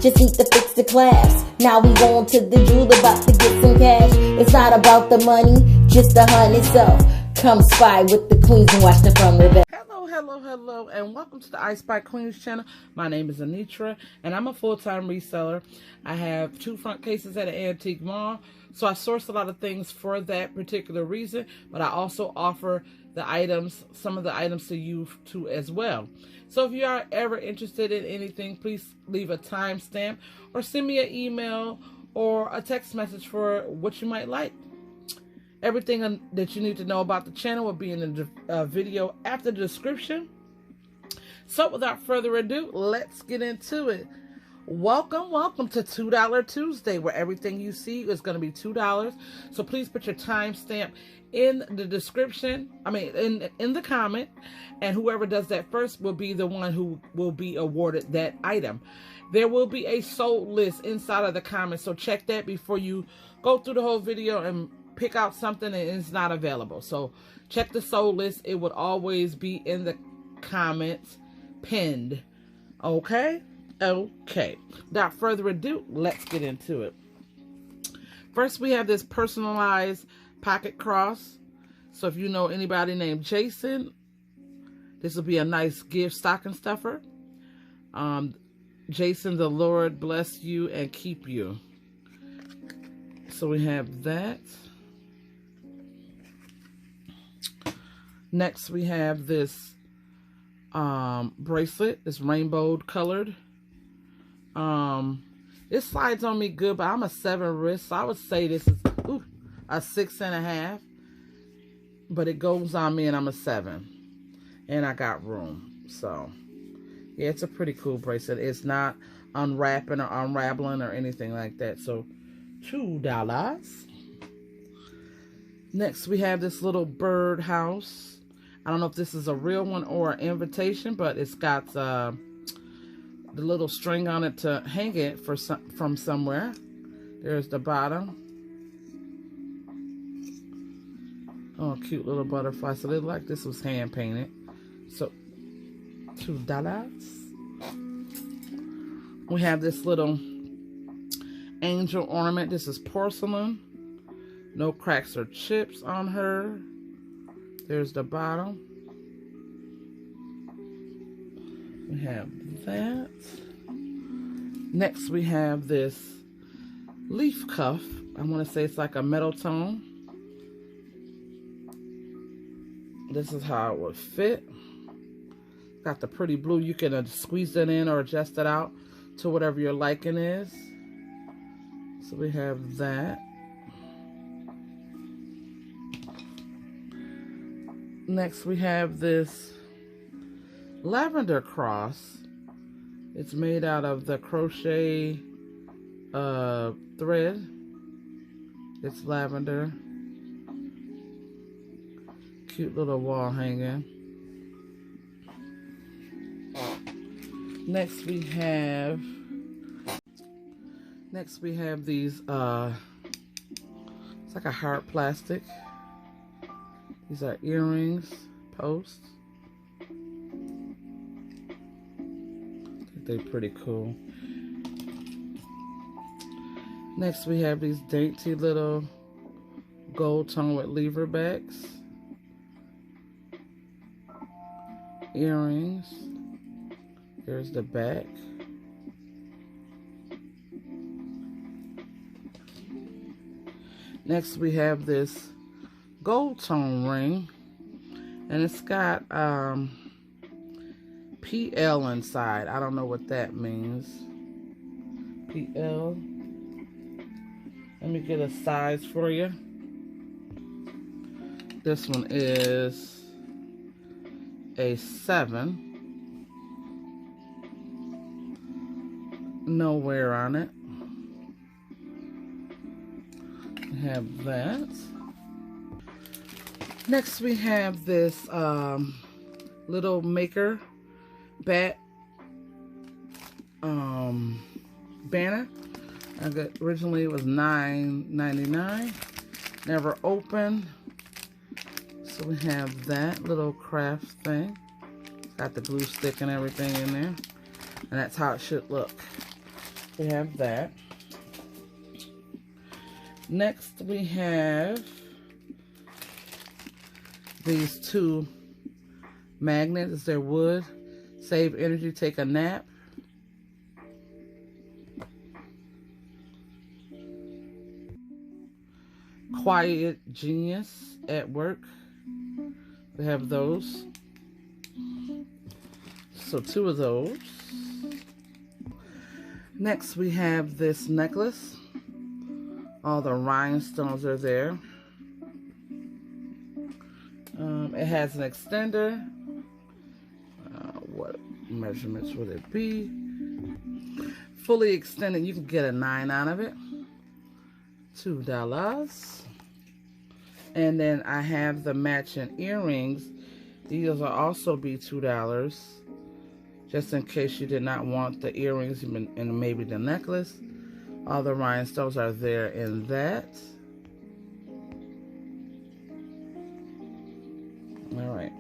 just need to fix the class. Now we going to the jeweler, about to get some cash. It's not about the money, just the hunt itself. Come spy with the queens and watch the fun reveal. Hello, and welcome to the I Spy Queens channel. My name is Anitra, and I'm a full-time reseller. I have 2 front cases at an antique mall, so I source a lot of things for that particular reason, but I also offer the items, some of the items to you too as well. So if you are ever interested in anything, please leave a timestamp or send me an email or a text message for what you might like. Everything that you need to know about the channel will be in the video after the description. So without further ado, let's get into it. Welcome to $2 Tuesday, where everything you see is going to be $2. So please put your timestamp in the description, in the comment, and whoever does that first will be the one who will be awarded that item. There will be a sold list inside of the comments, so check that before you go through the whole video and pick out something and it's not available. So check the sold list. It would always be in the comments pinned. Okay? Without further ado, let's get into it. First, we have this personalized pocket cross. So if you know anybody named Jason, this will be a nice gift stocking stuffer. Jason, the Lord bless you and keep you. So we have that. Next, we have this bracelet. It's rainbow colored. It slides on me good, but I'm a 7 wrist, so I would say this is a 6.5. But it goes on me, and I'm a 7, and I got room. So yeah, it's a pretty cool bracelet. It's not unwrapping or unraveling or anything like that. So $2. Next, we have this little bird house. I don't know if this is a real one or an invitation, but it's got the little string on it to hang it from somewhere. There's the bottom. Oh, cute little butterfly. So they like this was hand painted. So $2. We have this little angel ornament. This is porcelain. No cracks or chips on her. There's the bottom. We have that. Next, we have this leaf cuff. I want to say it's like a metal tone. This is how it would fit. Got the pretty blue. You can squeeze it in or adjust it out to whatever your liking is. So we have that. Next, we have this Lavender Cross. It's made out of the crochet thread. It's lavender. Cute little wall hanging. Next, we have these it's like a hard plastic. These are earrings, posts. I think they're pretty cool. Next, we have these dainty little gold tone with lever backs. Earrings. There's the back. Next, we have this gold tone ring, and it's got PL inside. I don't know what that means. PL. Let me get a size for you. This one is a 7. No wear on it. We have that. Next, we have this little maker bat banner. Originally it was $9.99. Never opened. So we have that little craft thing. Got the glue stick and everything in there. And that's how it should look. We have that. Next, we have these two magnets. They're wood. Save energy, take a nap. Quiet genius at work. We have those. So 2 of those. Next, we have this necklace. All the rhinestones are there. It has an extender. What measurements would it be? Fully extended, you can get a 9 out of it. $2. And then I have the matching earrings. These will also be $2. Just in case you did not want the earrings and maybe the necklace. All the rhinestones are there in that. All right.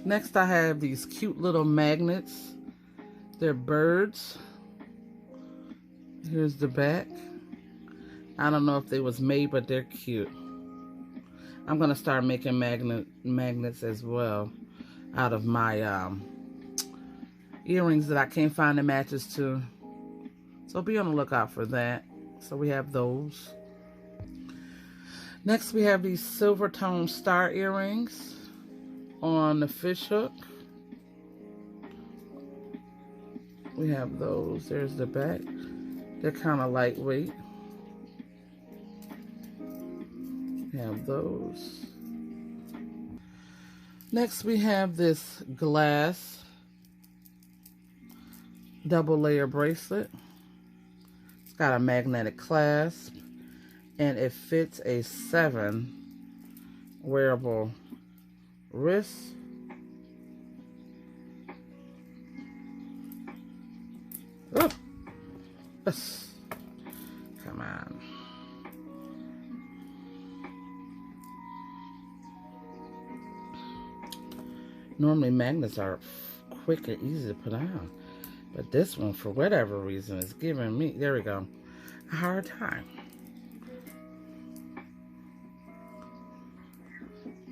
Next, I have these cute little magnets. They're birds. Here's the back. I don't know if they was made, but they're cute. I'm going to start making magnets as well out of my earrings that I can't find the matches to. So be on the lookout for that. So we have those. Next, we have these silver tone star earrings on the fish hook. We have those. There's the back. They're kind of lightweight. We have those. Next, we have this glass double layer bracelet. It's got a magnetic clasp and it fits a 7 wearable wrist. Oh, yes. Come on. Normally magnets are quick and easy to put on, but this one, for whatever reason, is giving me, there we go, a hard time.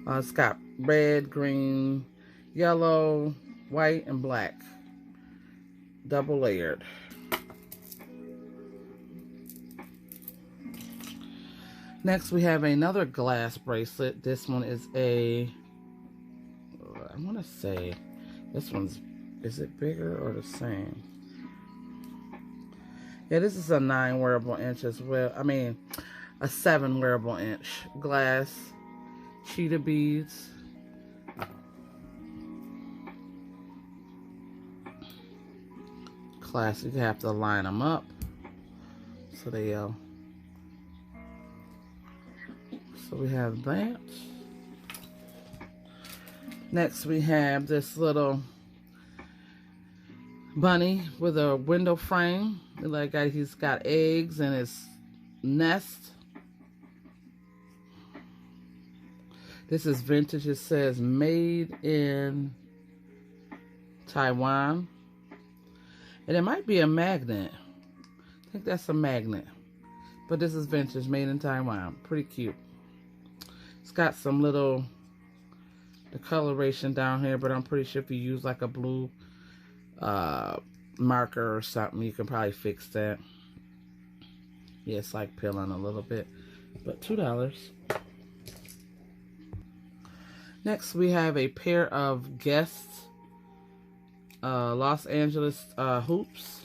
It's got red, green, yellow, white, and black. Double layered. Next, we have another glass bracelet. This one is a, I want to say, this one's, is it bigger or the same? Yeah, this is a 9 wearable inch as well. I mean, a 7 wearable inch glass. Cheetah beads. Classic. You have to line them up so they so we have that. Next, we have this little bunny with a window frame. Like he's got eggs in his nest. This is vintage. It says made in Taiwan. And it might be a magnet. I think that's a magnet. But this is vintage, made in Taiwan. Pretty cute. It's got some little, the coloration down here, but I'm pretty sure if you use like a blue marker or something, you can probably fix that. Yeah, it's like peeling a little bit. But $2. Next, we have a pair of Guess Los Angeles hoops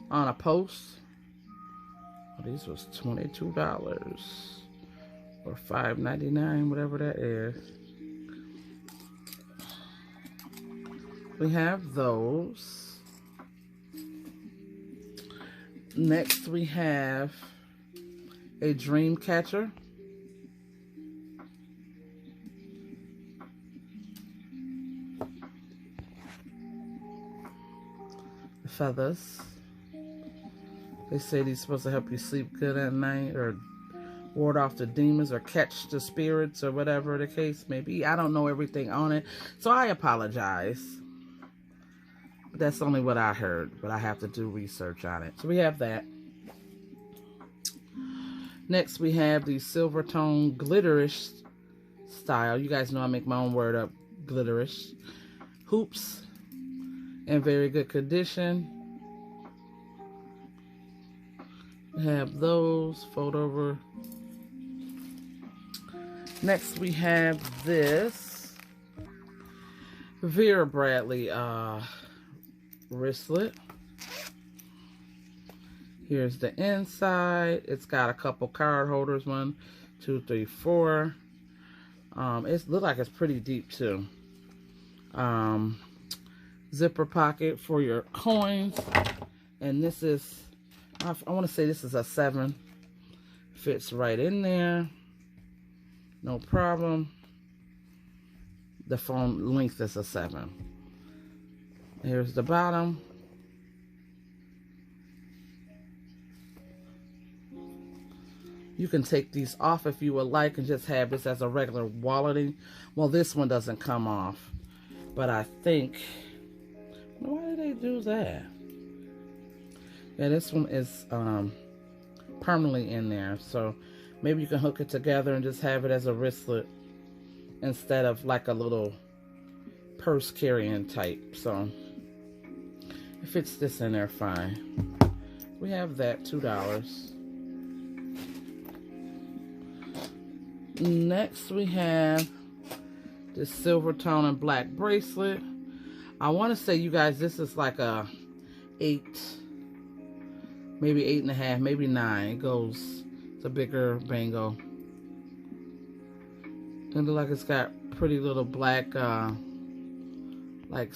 on a post. Oh, these was $22 or $5.99, whatever that is. We have those. Next, we have a dream catcher. Feathers. They say these supposed to help you sleep good at night or ward off the demons or catch the spirits or whatever the case may be. I don't know everything on it, so I apologize. That's only what I heard, but I have to do research on it. So we have that. Next, we have the silver tone glitterish style. You guys know I make my own word up, glitterish. Hoops in very good condition. We have those, fold over. Next, we have this Vera Bradley wristlet. Here's the inside. It's got a couple card holders. 1, 2, 3, 4. It looks like it's pretty deep too. Zipper pocket for your coins. And this is, I want to say this is a 7. Fits right in there. No problem. The phone length is a 7. Here's the bottom. You can take these off if you would like and just have this as a regular walleting. Well, this one doesn't come off. But I think, why did they do that? Yeah, this one is permanently in there. So maybe you can hook it together and just have it as a wristlet instead of like a little purse carrying type. So it fits this in there fine. We have that, $2. Next, we have this silver tone and black bracelet. I want to say, you guys, this is like a 8, maybe 8.5, maybe 9. It goes, it's a bigger bangle. It looks like it's got pretty little black, like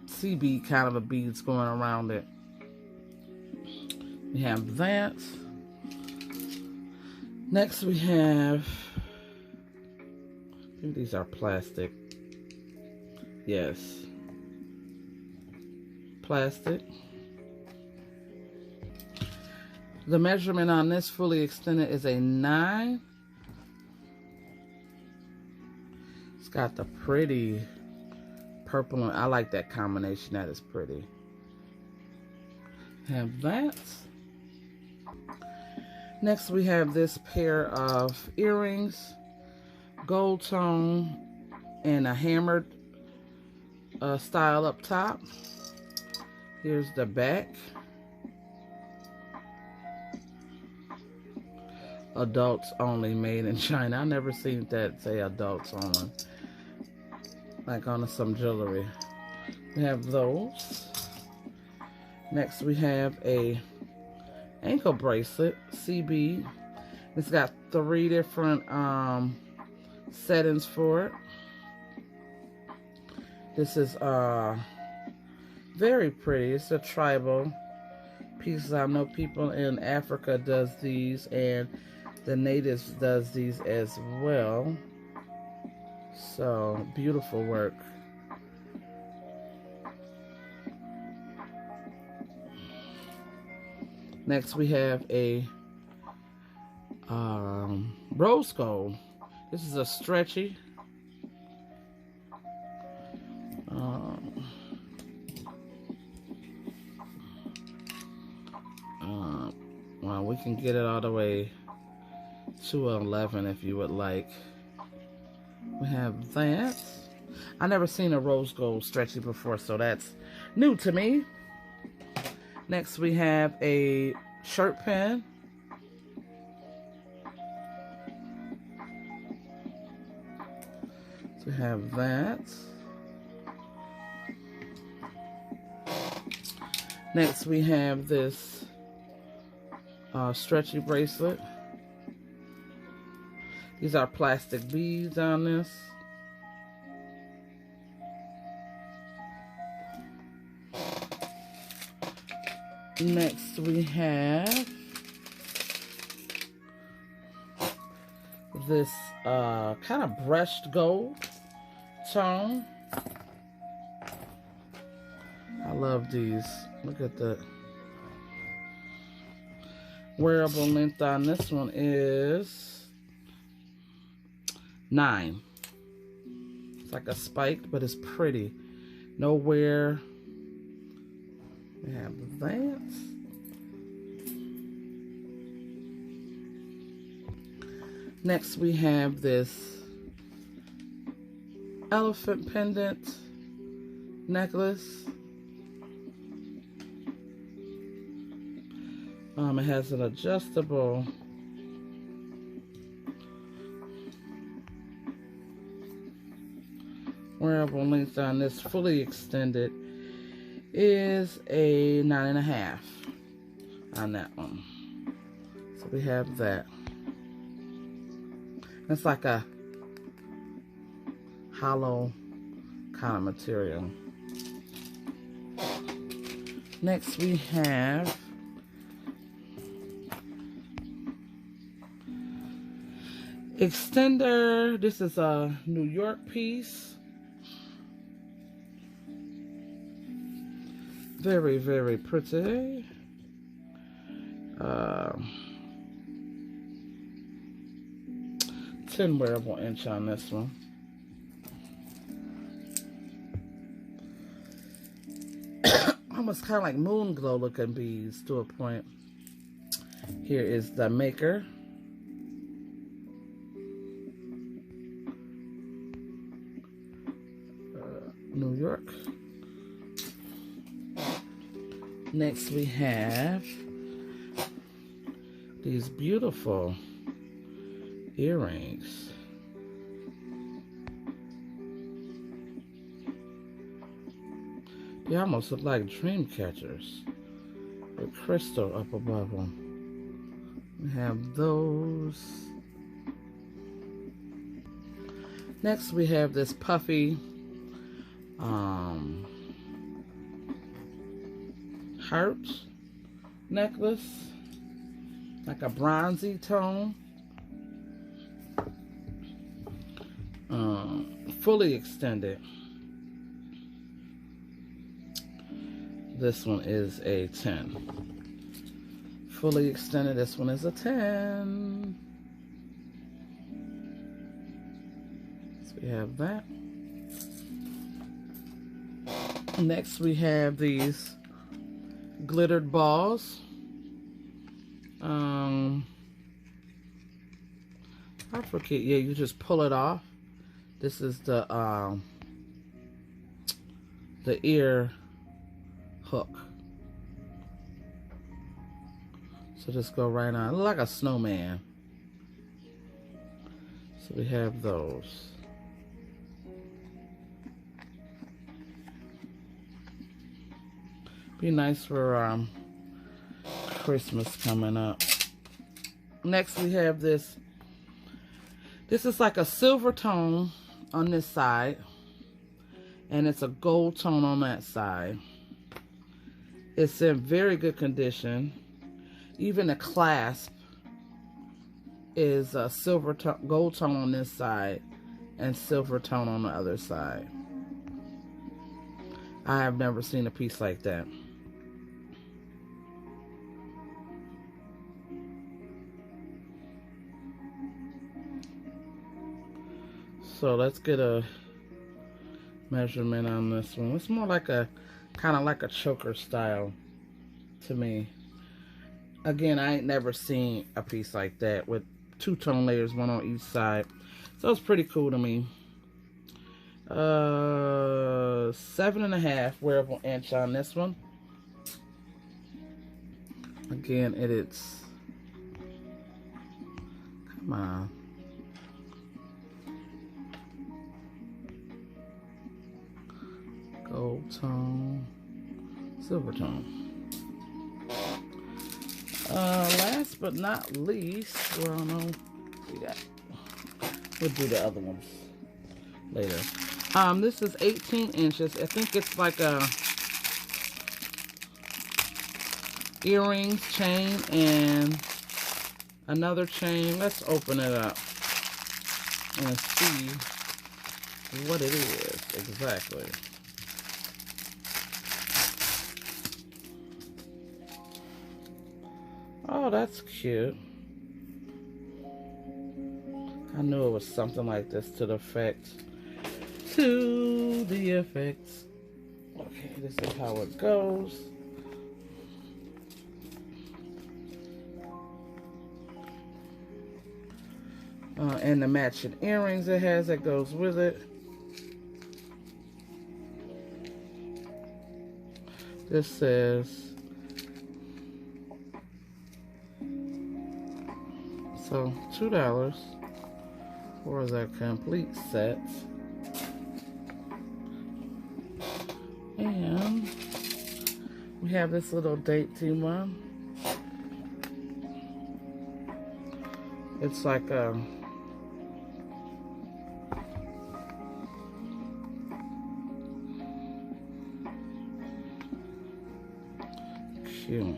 CB kind of a beads going around it. We have that. Next, we have, I think these are plastic. Yes. Plastic. The measurement on this fully extended is a 9. It's got the pretty purple, and I like that combination. That is pretty. Have that. Next, we have this pair of earrings, gold tone, and a hammered style up top. Here's the back. Adults only, made in China. I never seen that say adults only. Like on some jewelry. We have those. Next, we have a ankle bracelet, CB. It's got 3 different settings for it. This is very pretty. It's a tribal piece. I know people in Africa does these, and the natives does these as well. So beautiful work. Next, we have a rose gold. This is a stretchy. Well, we can get it all the way to 11 if you would like. We have that. I never seen a rose gold stretchy before, so that's new to me. Next, we have a shirt pin. So we have that. Next, we have this stretchy bracelet. These are plastic beads on this. Next, we have this kind of brushed gold tone. I love these. Look at the wearable length on this one is 9. It's like a spiked, but it's pretty. nowhere. We have that. Next we have this elephant pendant necklace. It has an adjustable wearable length on this. Fully extended is a 9.5 on that one. So we have that. It's like a hollow kind of material. Next we have extender. This is a New York piece. Very, very pretty. 10 wearable inch on this one. Almost kind of like moon glow looking beads to a point. Here is the maker. New York. Next we have these beautiful earrings. They almost look like dream catchers with crystal up above them. We have those. Next we have this puffy heart necklace, like a bronzy tone, fully extended. This one is a 10. Fully extended, this one is a 10. So we have that. Next we have these glittered balls. I forget, yeah, you just pull it off. This is the ear hook. So just go right on, like a snowman. So we have those. Be nice for Christmas coming up. Next we have this. This is like a silver tone on this side, and it's a gold tone on that side. It's in very good condition. Even the clasp is a silver tone, gold tone on this side, and silver tone on the other side. I have never seen a piece like that. So let's get a measurement on this one. It's more like a, kind of like a choker style to me. Again, I ain't never seen a piece like that with 2 tone layers, one on each side. So it's pretty cool to me. 7.5 wearable inch on this one. Again, it's, come on. Gold tone, silver tone. Last but not least, well, no, we'll do the other ones later. This is 18 inches. I think it's like a earrings, chain, and another chain. Let's open it up and see what it is exactly. Oh, that's cute. I knew it was something like this to the effect. Okay, this is how it goes. And the matching earrings it has that goes with it. This says, so $2 for the complete set. And we have this little dainty one. It's like a cute.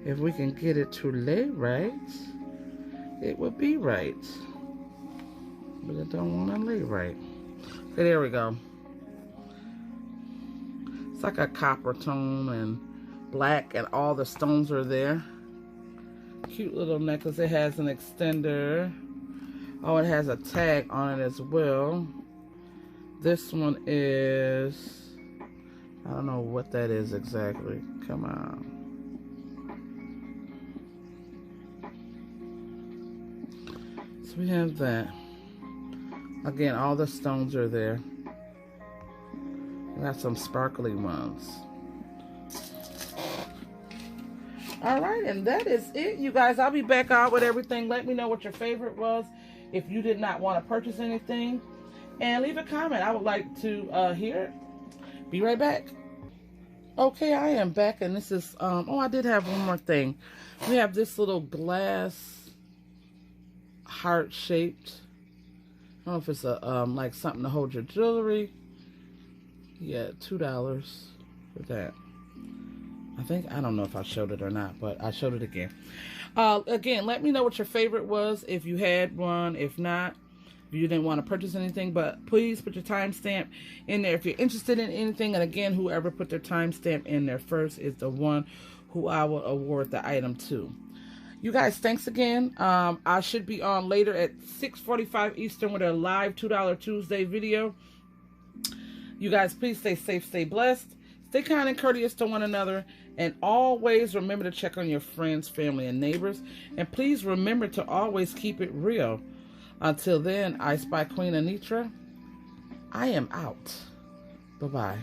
If we can get it to lay right, it would be right. But it don't want to lay right. Okay, there we go. It's like a copper tone and black, and all the stones are there. Cute little necklace. It has an extender. Oh, it has a tag on it as well. This one is, I don't know what that is exactly. Come on. So we have that. Again, all the stones are there. We got some sparkly ones. All right, and that is it, you guys. I'll be back out with everything. Let me know what your favorite was. If you did not want to purchase anything, and leave a comment. I would like to hear it. Be right back. Okay, I am back, and this is, oh, I did have one more thing. We have this little glass heart-shaped, I don't know if it's a, like something to hold your jewelry. Yeah, $2 for that. I don't know if I showed it or not, but I showed it again. Again, let me know what your favorite was, if you had one. If not, if you didn't want to purchase anything, but please put your timestamp in there if you're interested in anything. And again, whoever put their timestamp in there first is the one who I will award the item to. You guys, thanks again. I should be on later at 6:45 Eastern with a live $2 Tuesday video. You guys, please stay safe, stay blessed, stay kind and courteous to one another, and always remember to check on your friends, family, and neighbors. And please remember to always keep it real. Until then, I Spy Queen Anitra, I am out. Bye-bye.